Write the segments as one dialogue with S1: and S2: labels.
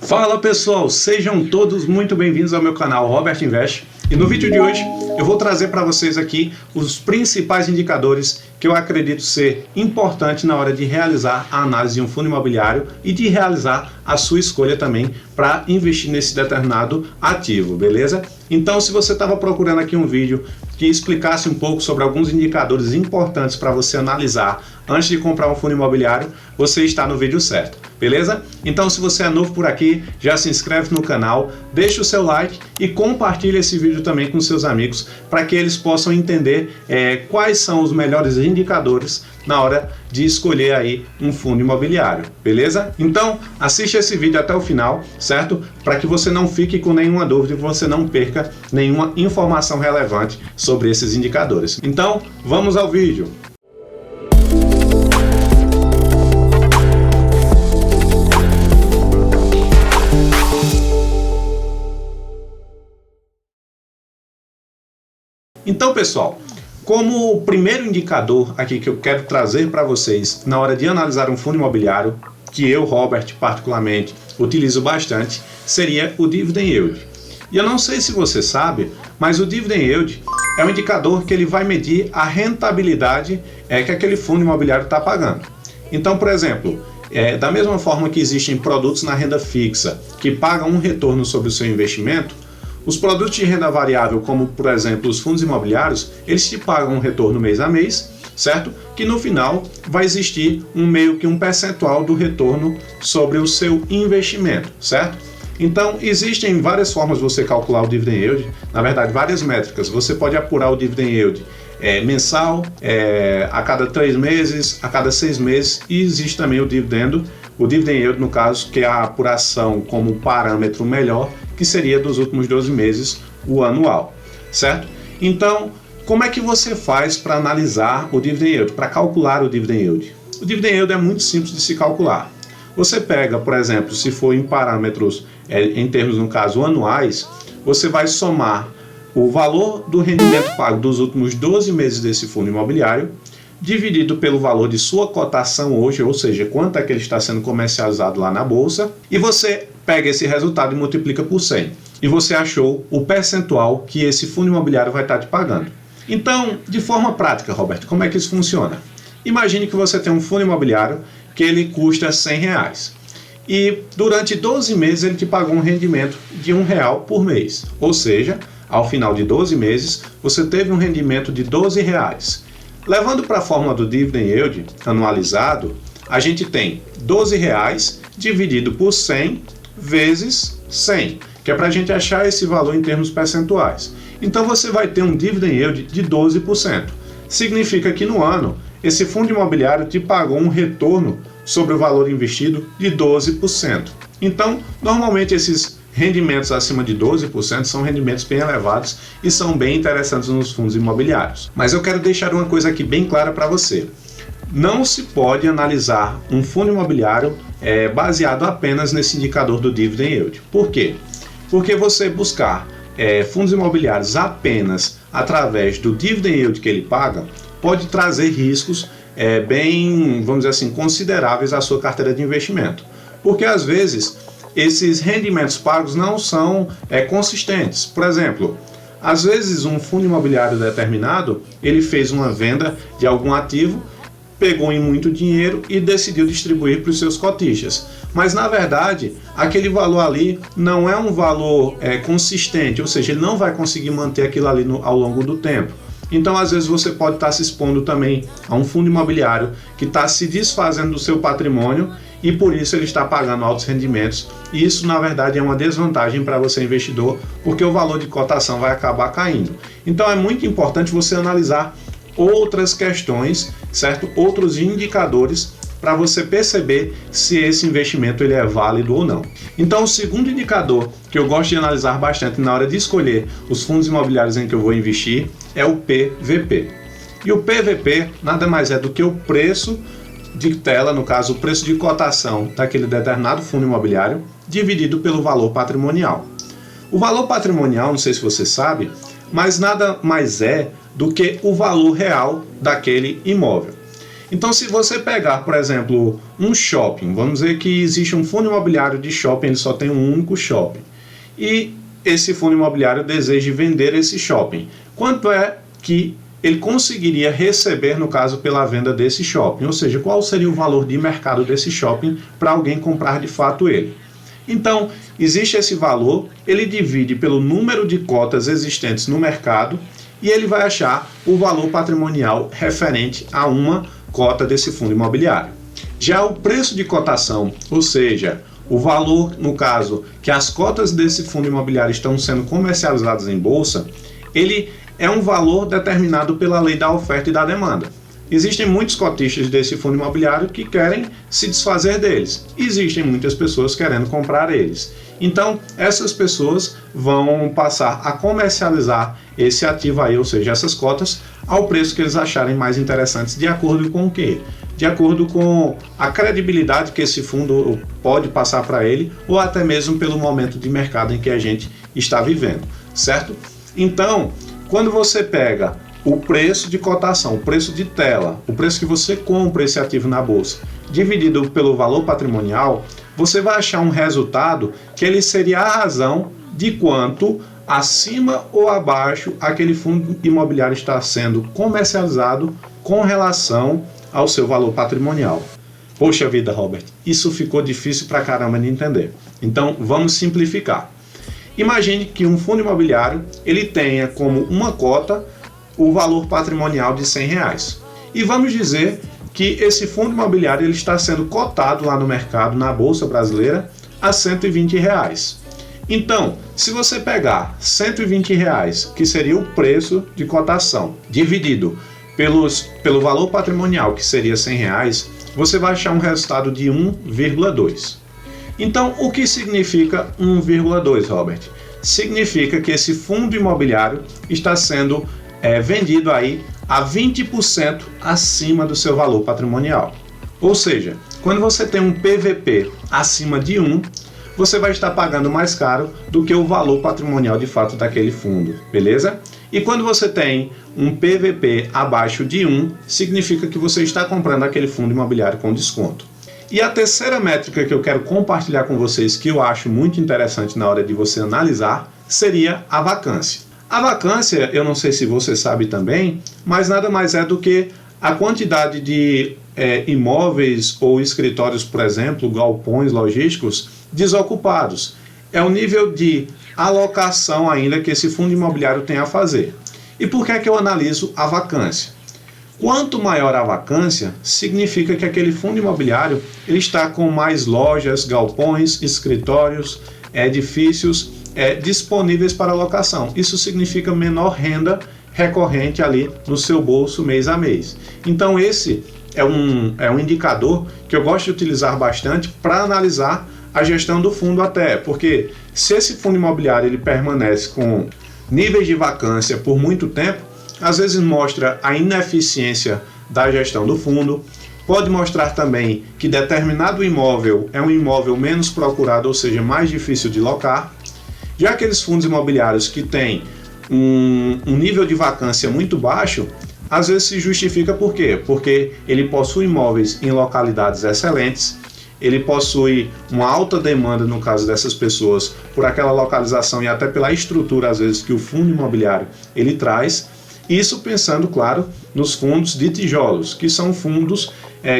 S1: Fala pessoal, sejam todos muito bem-vindos ao meu canal Robert Invest. E no vídeo de hoje eu vou trazer para vocês aqui os principais indicadores que eu acredito ser importante na hora de realizar a análise de um fundo imobiliário e de realizar a sua escolha também para investir nesse determinado ativo, beleza? Então, se você estava procurando aqui um vídeo que explicasse um pouco sobre alguns indicadores importantes para você analisar antes de comprar um fundo imobiliário, você está no vídeo certo, beleza? Então, se você é novo por aqui, já se inscreve no canal, deixa o seu like e compartilha esse vídeo também com seus amigos para que eles possam entender quais são os melhores indicadores na hora de escolher aí um fundo imobiliário, beleza? Então, assiste esse vídeo até o final, certo? Para que você não fique com nenhuma dúvida e você não perca nenhuma informação relevante sobre esses indicadores. Então, vamos ao vídeo. Então, pessoal, como o primeiro indicador aqui que eu quero trazer para vocês na hora de analisar um fundo imobiliário, que eu, Robert, particularmente, utilizo bastante, seria o Dividend Yield. E eu não sei se você sabe, mas o Dividend Yield é um indicador que ele vai medir a rentabilidade que aquele fundo imobiliário está pagando. Então, por exemplo, da mesma forma que existem produtos na renda fixa que pagam um retorno sobre o seu investimento, os produtos de renda variável, como por exemplo os fundos imobiliários, eles te pagam um retorno mês a mês, certo? Que no final vai existir meio que um percentual do retorno sobre o seu investimento, certo? Então existem várias formas de você calcular o Dividend Yield, na verdade várias métricas. Você pode apurar o Dividend Yield mensal, a cada 3 meses, a cada 6 meses, e existe também o Dividend Yield no caso, que é a apuração como parâmetro melhor, que seria dos últimos 12 meses, o anual, certo? Então, como é que você faz para analisar o Dividend Yield, para calcular o Dividend Yield? O Dividend Yield é muito simples de se calcular. Você pega, por exemplo, se for em parâmetros, em termos, no caso, anuais, você vai somar o valor do rendimento pago dos últimos 12 meses desse fundo imobiliário, dividido pelo valor de sua cotação hoje, ou seja, quanto é que ele está sendo comercializado lá na bolsa, e você pega esse resultado e multiplica por 100. E você achou o percentual que esse fundo imobiliário vai estar te pagando. Então, de forma prática, Roberto, como é que isso funciona? Imagine que você tem um fundo imobiliário que ele custa R$100. E durante 12 meses ele te pagou um rendimento de R$1 por mês. Ou seja, ao final de 12 meses, você teve um rendimento de R$12. Levando para a fórmula do Dividend Yield anualizado, a gente tem R$12 dividido por 100 vezes 100, que é para a gente achar esse valor em termos percentuais. Então você vai ter um Dividend Yield de 12%. Significa que no ano, esse fundo imobiliário te pagou um retorno sobre o valor investido de 12%. Então, normalmente esses rendimentos acima de 12% são rendimentos bem elevados e são bem interessantes nos fundos imobiliários. Mas eu quero deixar uma coisa aqui bem clara para você. Não se pode analisar um fundo imobiliário baseado apenas nesse indicador do Dividend Yield. Por quê? Porque você buscar fundos imobiliários apenas através do Dividend Yield que ele paga pode trazer riscos bem, vamos dizer assim, consideráveis à sua carteira de investimento. Porque às vezes esses rendimentos pagos não são consistentes. Por exemplo, às vezes um fundo imobiliário determinado, ele fez uma venda de algum ativo, pegou em muito dinheiro e decidiu distribuir para os seus cotistas. Mas na verdade, aquele valor ali não é um valor consistente, ou seja, ele não vai conseguir manter aquilo ali ao longo do tempo. Então, às vezes, você pode estar se expondo também a um fundo imobiliário que está se desfazendo do seu patrimônio e por isso ele está pagando altos rendimentos. E isso, na verdade, é uma desvantagem para você, investidor, porque o valor de cotação vai acabar caindo. Então, é muito importante você analisar outras questões, certo? Outros indicadores para você perceber se esse investimento ele é válido ou não. Então, o segundo indicador que eu gosto de analisar bastante na hora de escolher os fundos imobiliários em que eu vou investir é o PVP. E o PVP nada mais é do que o preço de tela, no caso, o preço de cotação daquele determinado fundo imobiliário, dividido pelo valor patrimonial. O valor patrimonial, não sei se você sabe, mas nada mais é do que o valor real daquele imóvel. Então, se você pegar, por exemplo, um shopping, vamos dizer que existe um fundo imobiliário de shopping, ele só tem um único shopping, e esse fundo imobiliário deseja vender esse shopping. Quanto é que ele conseguiria receber, no caso, pela venda desse shopping? Ou seja, qual seria o valor de mercado desse shopping para alguém comprar de fato ele? Então, existe esse valor, ele divide pelo número de cotas existentes no mercado e ele vai achar o valor patrimonial referente a uma cota desse fundo imobiliário. Já o preço de cotação, ou seja, o valor, no caso, que as cotas desse fundo imobiliário estão sendo comercializadas em bolsa, ele é um valor determinado pela lei da oferta e da demanda. Existem muitos cotistas desse fundo imobiliário que querem se desfazer deles. Existem muitas pessoas querendo comprar eles. Então, essas pessoas vão passar a comercializar esse ativo aí, ou seja, essas cotas, ao preço que eles acharem mais interessantes, de acordo com o quê? De acordo com a credibilidade que esse fundo pode passar para ele, ou até mesmo pelo momento de mercado em que a gente está vivendo, certo? Então, quando você pega o preço de cotação, o preço de tela, o preço que você compra esse ativo na bolsa, dividido pelo valor patrimonial, você vai achar um resultado que ele seria a razão de quanto acima ou abaixo aquele fundo imobiliário está sendo comercializado com relação ao seu valor patrimonial. Poxa vida, Robert, isso ficou difícil pra caramba de entender. Então, vamos simplificar. Imagine que um fundo imobiliário ele tenha como uma cota o valor patrimonial de R$100. E vamos dizer que esse fundo imobiliário ele está sendo cotado lá no mercado, na Bolsa Brasileira, a R$120. Então, se você pegar R$120, que seria o preço de cotação, dividido pelo valor patrimonial, que seria R$100, você vai achar um resultado de 1,2. Então, o que significa 1,2, Robert? Significa que esse fundo imobiliário está sendo vendido aí a 20% acima do seu valor patrimonial. Ou seja, quando você tem um PVP acima de 1, você vai estar pagando mais caro do que o valor patrimonial de fato daquele fundo, beleza? E quando você tem um PVP abaixo de 1, significa que você está comprando aquele fundo imobiliário com desconto. E a terceira métrica que eu quero compartilhar com vocês, que eu acho muito interessante na hora de você analisar, seria a vacância. A vacância, eu não sei se você sabe também, mas nada mais é do que a quantidade de imóveis ou escritórios, por exemplo, galpões logísticos, desocupados. É o nível de alocação ainda que esse fundo imobiliário tem a fazer. E por que é que eu analiso a vacância? Quanto maior a vacância, significa que aquele fundo imobiliário ele está com mais lojas, galpões, escritórios, edifícios disponíveis para alocação. Isso significa menor renda recorrente ali no seu bolso mês a mês. Então esse é um indicador que eu gosto de utilizar bastante para analisar a gestão do fundo até, porque se esse fundo imobiliário ele permanece com níveis de vacância por muito tempo, às vezes mostra a ineficiência da gestão do fundo, pode mostrar também que determinado imóvel é um imóvel menos procurado, ou seja, mais difícil de locar. Já aqueles fundos imobiliários que têm um nível de vacância muito baixo, às vezes se justifica por quê? Porque ele possui imóveis em localidades excelentes, ele possui uma alta demanda, no caso dessas pessoas, por aquela localização e até pela estrutura, às vezes, que o fundo imobiliário ele traz. Isso pensando, claro, nos fundos de tijolos, que são fundos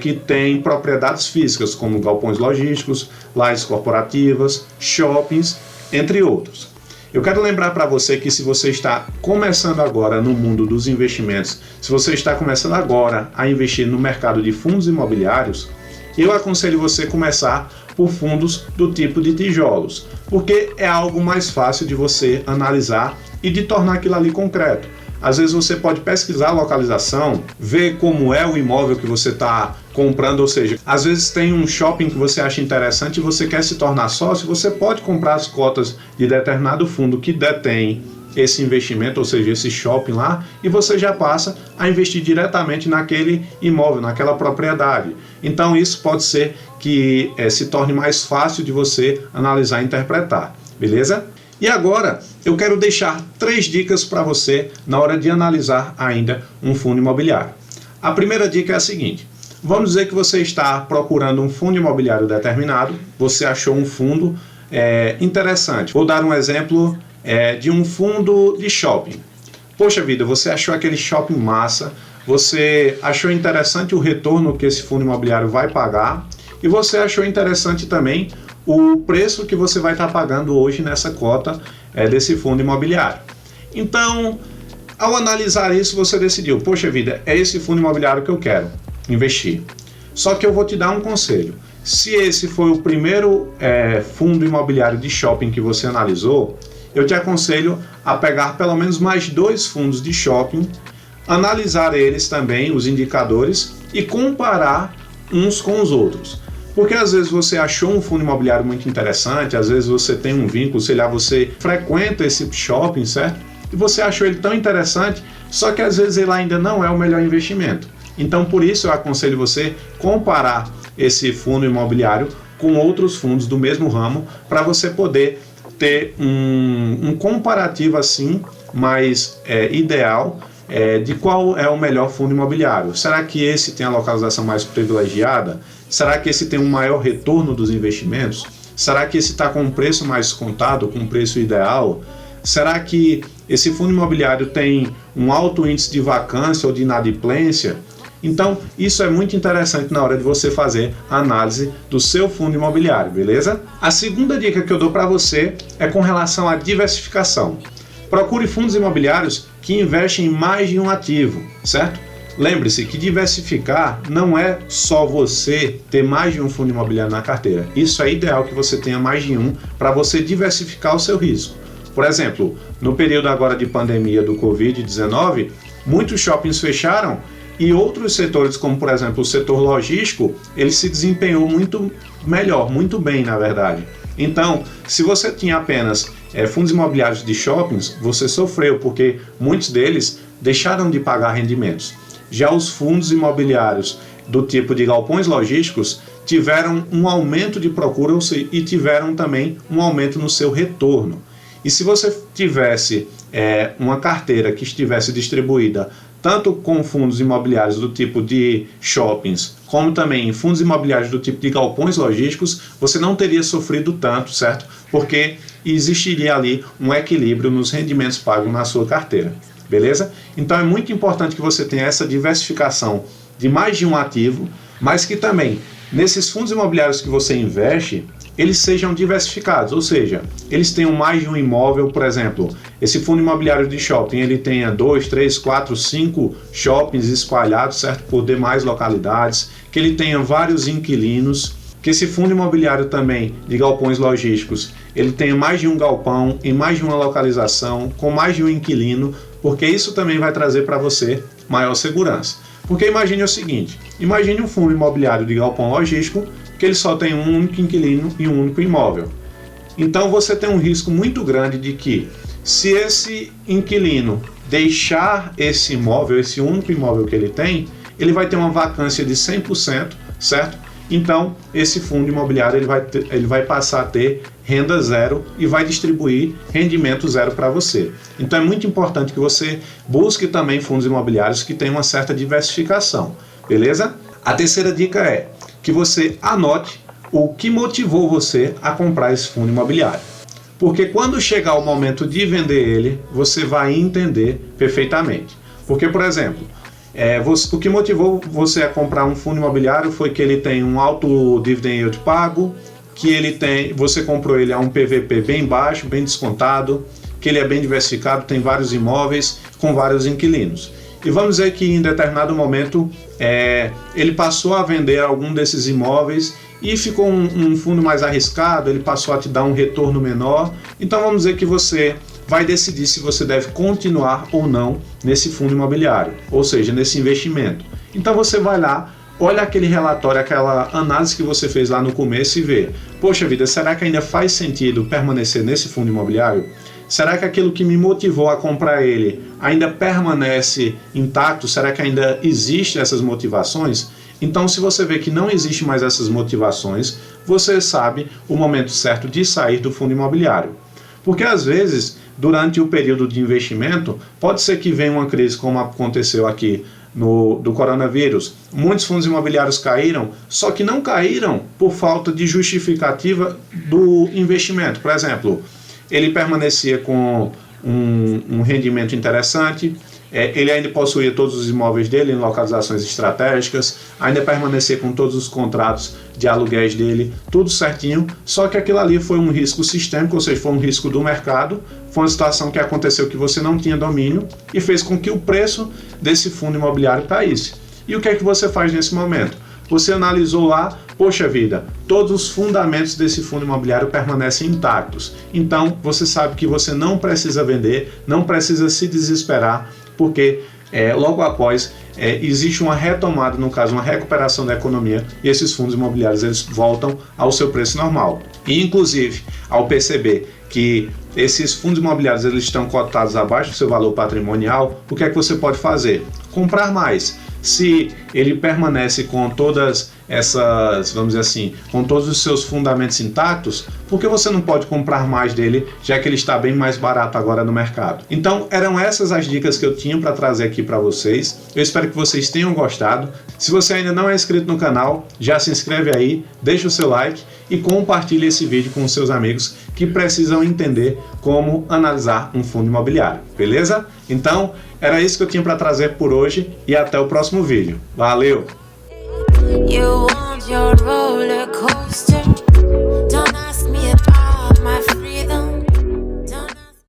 S1: que têm propriedades físicas, como galpões logísticos, lajes corporativas, shoppings, entre outros. Eu quero lembrar para você que se você está começando agora no mundo dos investimentos, se você está começando agora a investir no mercado de fundos imobiliários, eu aconselho você começar por fundos do tipo de tijolos, porque é algo mais fácil de você analisar e de tornar aquilo ali concreto. Às vezes você pode pesquisar a localização, ver como é o imóvel que você está comprando, ou seja, às vezes tem um shopping que você acha interessante e você quer se tornar sócio, você pode comprar as cotas de determinado fundo que detém esse investimento, ou seja, esse shopping lá, e você já passa a investir diretamente naquele imóvel, naquela propriedade. Então isso pode ser que se torne mais fácil de você analisar e interpretar, beleza? E agora eu quero deixar 3 dicas para você na hora de analisar ainda um fundo imobiliário. A primeira dica é a seguinte: Vamos dizer que você está procurando um fundo imobiliário determinado, você achou um fundo interessante. Vou dar um exemplo de um fundo de shopping. Poxa vida, você achou aquele shopping massa, você achou interessante o retorno que esse fundo imobiliário vai pagar e você achou interessante também o preço que você vai estar pagando hoje nessa cota desse fundo imobiliário. Então, ao analisar isso, você decidiu, poxa vida, é esse fundo imobiliário que eu quero investir. Só que eu vou te dar um conselho. Se esse foi o primeiro fundo imobiliário de shopping que você analisou, eu te aconselho a pegar pelo menos mais 2 fundos de shopping, analisar eles também, os indicadores, e comparar uns com os outros. Porque às vezes você achou um fundo imobiliário muito interessante, às vezes você tem um vínculo, sei lá, você frequenta esse shopping, certo? E você achou ele tão interessante, só que às vezes ele ainda não é o melhor investimento. Então por isso eu aconselho você comparar esse fundo imobiliário com outros fundos do mesmo ramo, para você poder ter um comparativo assim mais ideal de qual é o melhor fundo imobiliário. Será que esse tem a localização mais privilegiada? Será que esse tem um maior retorno dos investimentos? Será que esse está com um preço mais contado, com um preço ideal? Será que esse fundo imobiliário tem um alto índice de vacância ou de inadimplência? Então, isso é muito interessante na hora de você fazer a análise do seu fundo imobiliário, beleza? A segunda dica que eu dou para você é com relação à diversificação. Procure fundos imobiliários que investem em mais de um ativo, certo? Lembre-se que diversificar não é só você ter mais de um fundo imobiliário na carteira. Isso é ideal que você tenha mais de um para você diversificar o seu risco. Por exemplo, no período agora de pandemia do Covid-19, muitos shoppings fecharam e outros setores, como por exemplo o setor logístico, ele se desempenhou muito melhor, muito bem na verdade. Então, se você tinha apenas fundos imobiliários de shoppings, você sofreu, porque muitos deles deixaram de pagar rendimentos. Já os fundos imobiliários do tipo de galpões logísticos tiveram um aumento de procura e tiveram também um aumento no seu retorno. E se você tivesse uma carteira que estivesse distribuída tanto com fundos imobiliários do tipo de shoppings, como também fundos imobiliários do tipo de galpões logísticos, você não teria sofrido tanto, certo? Porque existiria ali um equilíbrio nos rendimentos pagos na sua carteira, beleza? Então é muito importante que você tenha essa diversificação de mais de um ativo, mas que também, nesses fundos imobiliários que você investe, eles sejam diversificados, ou seja, eles tenham mais de um imóvel. Por exemplo, esse fundo imobiliário de shopping, ele tenha 2, 3, 4, 5 shoppings espalhados, certo, por demais localidades, que ele tenha vários inquilinos, que esse fundo imobiliário também de galpões logísticos, ele tenha mais de um galpão em mais de uma localização, com mais de um inquilino, porque isso também vai trazer para você maior segurança. Porque imagine o seguinte, imagine um fundo imobiliário de galpão logístico que ele só tem um único inquilino e um único imóvel. Então você tem um risco muito grande de que, se esse inquilino deixar esse imóvel, esse único imóvel que ele tem, ele vai ter uma vacância de 100%, certo? Então esse fundo imobiliário ele vai passar a ter renda zero e vai distribuir rendimento zero para você. Então é muito importante que você busque também fundos imobiliários que tenham uma certa diversificação, beleza? A terceira dica é que você anote o que motivou você a comprar esse fundo imobiliário. Porque quando chegar o momento de vender ele, você vai entender perfeitamente. Porque, por exemplo, o que motivou você a comprar um fundo imobiliário foi que ele tem um alto dividend yield pago, que você comprou ele a um PVP bem baixo, bem descontado, que ele é bem diversificado, tem vários imóveis com vários inquilinos. E vamos dizer que em determinado momento ele passou a vender algum desses imóveis e ficou um fundo mais arriscado, ele passou a te dar um retorno menor. Então vamos dizer que você vai decidir se você deve continuar ou não nesse fundo imobiliário, ou seja, nesse investimento. Então você vai lá, olha aquele relatório, aquela análise que você fez lá no começo e vê, poxa vida, será que ainda faz sentido permanecer nesse fundo imobiliário? Será que aquilo que me motivou a comprar ele ainda permanece intacto? Será que ainda existem essas motivações? Então, se você vê que não existe mais essas motivações, você sabe o momento certo de sair do fundo imobiliário. Porque às vezes, durante o período de investimento, pode ser que venha uma crise como aconteceu aqui do coronavírus, muitos fundos imobiliários caíram, só que não caíram por falta de justificativa do investimento. Por exemplo, ele permanecia com um rendimento interessante, ele ainda possuía todos os imóveis dele em localizações estratégicas, ainda permanecia com todos os contratos de aluguéis dele, tudo certinho, só que aquilo ali foi um risco sistêmico, ou seja, foi um risco do mercado, foi uma situação que aconteceu que você não tinha domínio e fez com que o preço desse fundo imobiliário caísse. E o que é que você faz nesse momento? Você analisou lá, poxa vida, todos os fundamentos desse fundo imobiliário permanecem intactos. Então, você sabe que você não precisa vender, não precisa se desesperar, porque logo após existe uma retomada, no caso, uma recuperação da economia, e esses fundos imobiliários eles voltam ao seu preço normal. E, inclusive, ao perceber que esses fundos imobiliários eles estão cotados abaixo do seu valor patrimonial, o que é que você pode fazer? Comprar mais. Se ele permanece com todas essas, vamos dizer assim, com todos os seus fundamentos intactos, por que você não pode comprar mais dele, já que ele está bem mais barato agora no mercado? Então, eram essas as dicas que eu tinha para trazer aqui para vocês. Eu espero que vocês tenham gostado. Se você ainda não é inscrito no canal, já se inscreve aí, deixa o seu like e compartilhe esse vídeo com os seus amigos que precisam entender como analisar um fundo imobiliário, beleza? Então, era isso que eu tinha para trazer por hoje e até o próximo vídeo. Valeu!